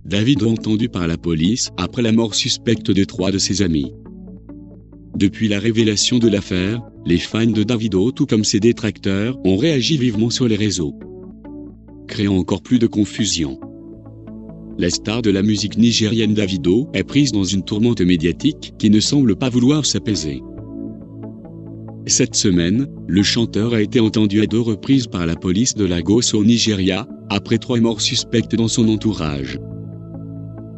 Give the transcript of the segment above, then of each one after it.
Davido entendu par la police après la mort suspecte de 3 de ses amis. Depuis la révélation de l'affaire, les fans de Davido tout comme ses détracteurs ont réagi vivement sur les réseaux, créant encore plus de confusion. La star de la musique nigérienne Davido est prise dans une tourmente médiatique qui ne semble pas vouloir s'apaiser. Cette semaine, le chanteur a été entendu à 2 reprises par la police de Lagos au Nigeria, après 3 morts suspectes dans son entourage.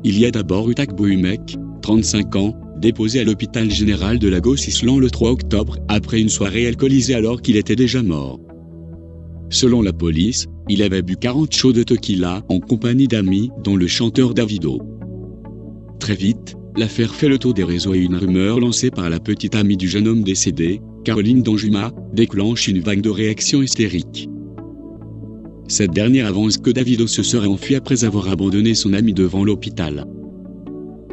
Il y a d'abord eu Takbo Umek, 35 ans, déposé à l'hôpital général de Lagos-Island le 3 octobre, après une soirée alcoolisée alors qu'il était déjà mort. Selon la police, il avait bu 40 shots de tequila en compagnie d'amis, dont le chanteur Davido. Très vite, l'affaire fait le tour des réseaux et une rumeur lancée par la petite amie du jeune homme décédé, Caroline Danjuma, déclenche une vague de réactions hystériques. Cette dernière avance que Davido se serait enfui après avoir abandonné son ami devant l'hôpital.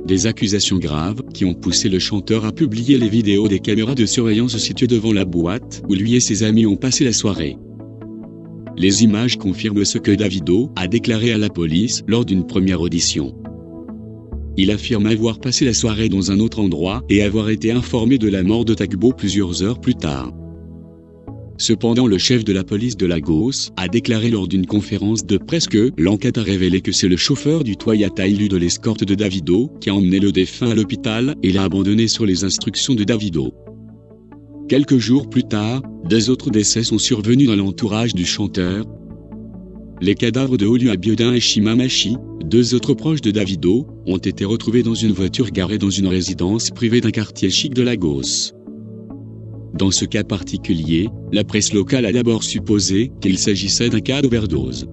Des accusations graves qui ont poussé le chanteur à publier les vidéos des caméras de surveillance situées devant la boîte où lui et ses amis ont passé la soirée. Les images confirment ce que Davido a déclaré à la police lors d'une première audition. Il affirme avoir passé la soirée dans un autre endroit et avoir été informé de la mort de Takbo plusieurs heures plus tard. Cependant, le chef de la police de Lagos a déclaré lors d'une conférence de presse que l'enquête a révélé que c'est le chauffeur du Toyota Hilux de l'escorte de Davido qui a emmené le défunt à l'hôpital et l'a abandonné sur les instructions de Davido. Quelques jours plus tard, 2 autres décès sont survenus dans l'entourage du chanteur. Les cadavres de Oluwabiodun et Shimamachi, 2 autres proches de Davido, ont été retrouvés dans une voiture garée dans une résidence privée d'un quartier chic de Lagos. Dans ce cas particulier, la presse locale a d'abord supposé qu'il s'agissait d'un cas d'overdose.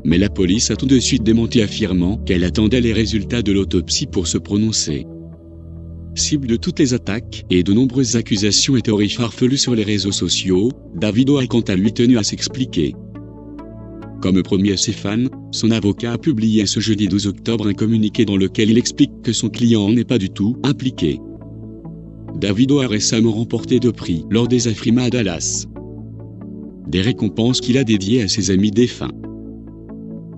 Mais la police a tout de suite démenti, affirmant qu'elle attendait les résultats de l'autopsie pour se prononcer. Cible de toutes les attaques et de nombreuses accusations et théories farfelues sur les réseaux sociaux, Davido a quant à lui tenu à s'expliquer. Comme promis à ses fans, son avocat a publié ce jeudi 12 octobre un communiqué dans lequel il explique que son client n'est pas du tout impliqué. Davido a récemment remporté 2 prix lors des Afrima à Dallas. Des récompenses qu'il a dédiées à ses amis défunts.